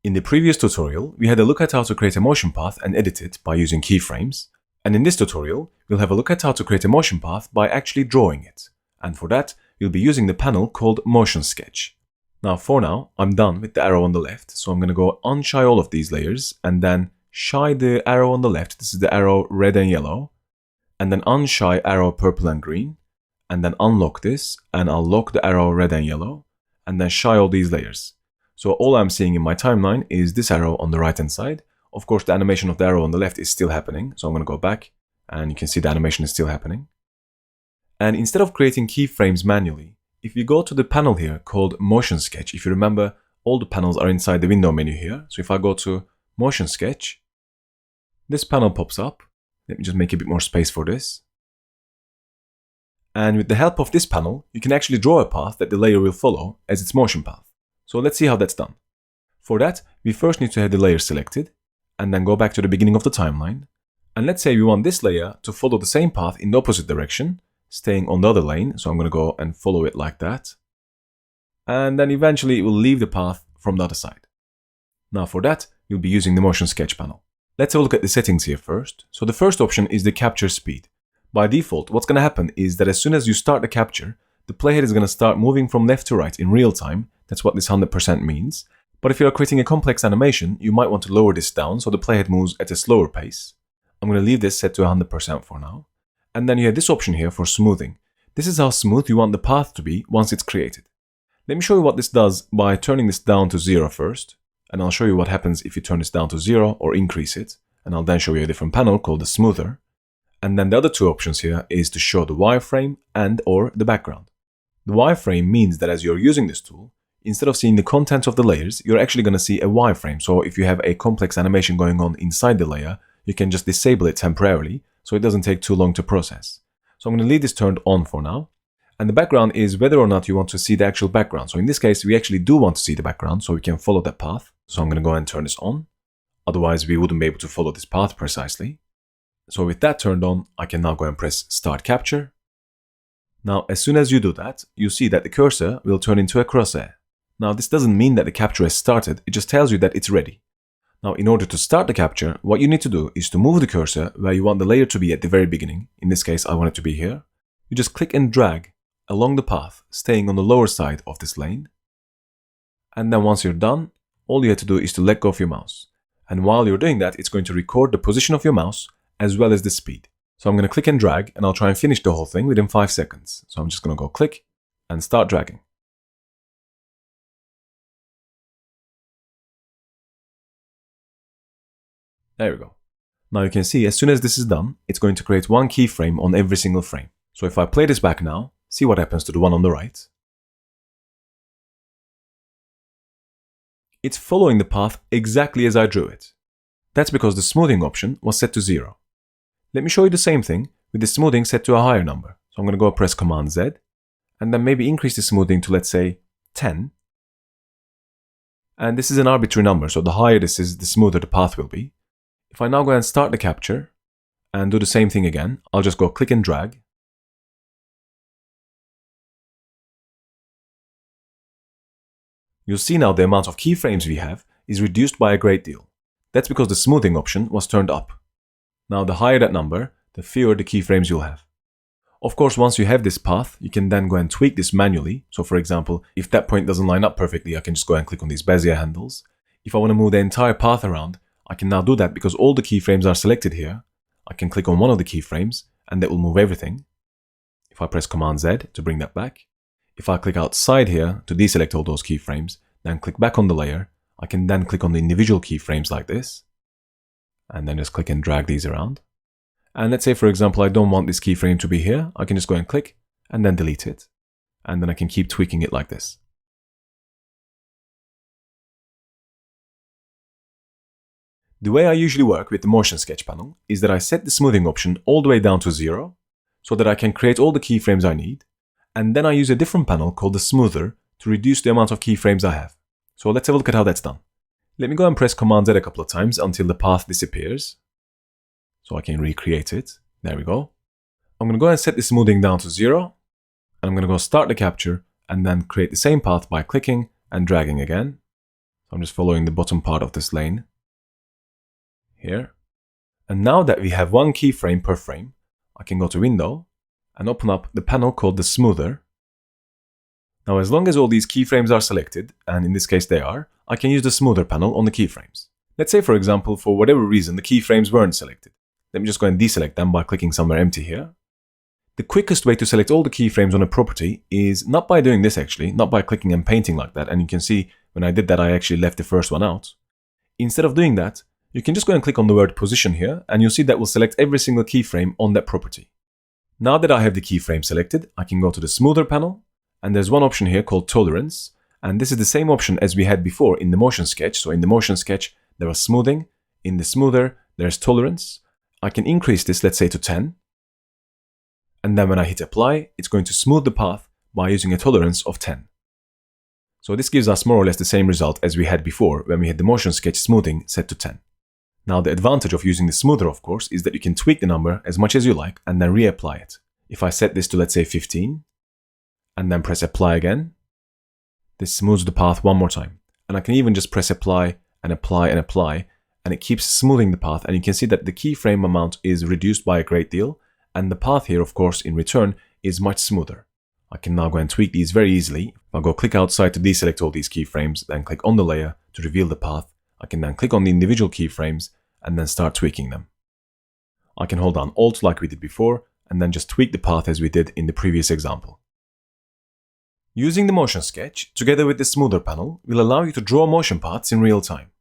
In the previous tutorial, we had a look at how to create a motion path and edit it by using keyframes. And in this tutorial, we'll have a look at how to create a motion path by actually drawing it. And for that, we'll be using the panel called Motion Sketch. Now, for now, I'm done with the arrow on the left, so I'm going to go unshy all of these layers and then shy the arrow on the left. This is the arrow red and yellow. And then unshy arrow purple and green. And then unlock this, and I'll lock the arrow red and yellow. And then shy all these layers. So all I'm seeing in my timeline is this arrow on the right hand side. Of course, the animation of the arrow on the left is still happening. So I'm going to go back and you can see the animation is still happening. And instead of creating keyframes manually, if you go to the panel here called Motion Sketch, if you remember, all the panels are inside the window menu here. So if I go to Motion Sketch, this panel pops up. Let me just make a bit more space for this. And with the help of this panel, you can actually draw a path that the layer will follow as its motion path. So let's see how that's done. For that, we first need to have the layer selected, and then go back to the beginning of the timeline. And let's say we want this layer to follow the same path in the opposite direction, staying on the other lane. So I'm going to go and follow it like that. And then eventually it will leave the path from the other side. Now for that, we'll be using the Motion Sketch panel. Let's have a look at the settings here first. So the first option is the capture speed. By default, what's going to happen is that as soon as you start the capture, the playhead is going to start moving from left to right in real time. That's what this 100% means. But if you are creating a complex animation, you might want to lower this down so the playhead moves at a slower pace. I'm going to leave this set to 100% for now. And then you have this option here for smoothing. This is how smooth you want the path to be once it's created. Let me show you what this does by turning this down to 0 first. And I'll show you what happens if you turn this down to 0 or increase it. And I'll then show you a different panel called the smoother. And then the other two options here is to show the wireframe and or the background. The wireframe means that as you're using this tool, instead of seeing the content of the layers, you're actually going to see a wireframe. So if you have a complex animation going on inside the layer, you can just disable it temporarily so it doesn't take too long to process. So I'm going to leave this turned on for now. And the background is whether or not you want to see the actual background. So in this case, we actually do want to see the background so we can follow that path. So I'm going to go and turn this on. Otherwise, we wouldn't be able to follow this path precisely. So with that turned on, I can now go and press Start Capture. Now, as soon as you do that, you see that the cursor will turn into a crosshair. Now, this doesn't mean that the capture has started, it just tells you that it's ready. Now, in order to start the capture, what you need to do is to move the cursor where you want the layer to be at the very beginning. In this case, I want it to be here. You just click and drag along the path, staying on the lower side of this lane. And then once you're done, all you have to do is to let go of your mouse. And while you're doing that, it's going to record the position of your mouse as well as the speed. So I'm going to click and drag, and I'll try and finish the whole thing within 5 seconds. So I'm just going to go click and start dragging. There we go. Now you can see as soon as this is done, it's going to create one keyframe on every single frame. So if I play this back now, see what happens to the one on the right. It's following the path exactly as I drew it. That's because the smoothing option was set to 0. Let me show you the same thing with the smoothing set to a higher number. So I'm going to go press Command Z and then maybe increase the smoothing to, let's say, 10. And this is an arbitrary number, so the higher this is, the smoother the path will be. If I now go and start the capture and do the same thing again, I'll just go click and drag. You'll see now the amount of keyframes we have is reduced by a great deal. That's because the smoothing option was turned up. Now, the higher that number, the fewer the keyframes you'll have. Of course, once you have this path, you can then go and tweak this manually. So for example, if that point doesn't line up perfectly, I can just go and click on these Bezier handles. If I want to move the entire path around, I can now do that because all the keyframes are selected here. I can click on one of the keyframes and that will move everything. If I press Command Z to bring that back. If I click outside here to deselect all those keyframes, then click back on the layer, I can then click on the individual keyframes like this. And then just click and drag these around. And let's say, for example, I don't want this keyframe to be here. I can just go and click and then delete it. And then I can keep tweaking it like this. The way I usually work with the Motion Sketch panel is that I set the smoothing option all the way down to 0 so that I can create all the keyframes I need. And then I use a different panel called the Smoother to reduce the amount of keyframes I have. So let's have a look at how that's done. Let me go and press Command Z a couple of times until the path disappears. So I can recreate it. There we go. I'm going to go and set the smoothing down to 0. And I'm going to go start the capture and then create the same path by clicking and dragging again. So I'm just following the bottom part of this lane here. And now that we have one keyframe per frame, I can go to Window and open up the panel called the Smoother. Now, as long as all these keyframes are selected, and in this case they are, I can use the Smoother panel on the keyframes. Let's say, for example, for whatever reason the keyframes weren't selected. Let me just go and deselect them by clicking somewhere empty here. The quickest way to select all the keyframes on a property is not by doing this actually, not by clicking and painting like that, and you can see when I did that I actually left the first one out. Instead of doing that, you can just go and click on the word position here, and you'll see that will select every single keyframe on that property. Now that I have the keyframe selected, I can go to the Smoother panel, and there's one option here called Tolerance, and this is the same option as we had before in the Motion Sketch. So in the Motion Sketch, there was smoothing. In the Smoother, there's tolerance. I can increase this, let's say, to 10. And then when I hit apply, it's going to smooth the path by using a tolerance of 10. So this gives us more or less the same result as we had before when we had the Motion Sketch smoothing set to 10. Now the advantage of using the Smoother, of course, is that you can tweak the number as much as you like and then reapply it. If I set this to, let's say, 15, and then press apply again, this smooths the path one more time. And I can even just press apply and apply and apply, and it keeps smoothing the path, and you can see that the keyframe amount is reduced by a great deal, and the path here, of course, in return is much smoother. I can now go and tweak these very easily. If I go click outside to deselect all these keyframes, then click on the layer to reveal the path, I can then click on the individual keyframes and then start tweaking them. I can hold down Alt like we did before, and then just tweak the path as we did in the previous example. Using the Motion Sketch, together with the Smoother panel, will allow you to draw motion paths in real time.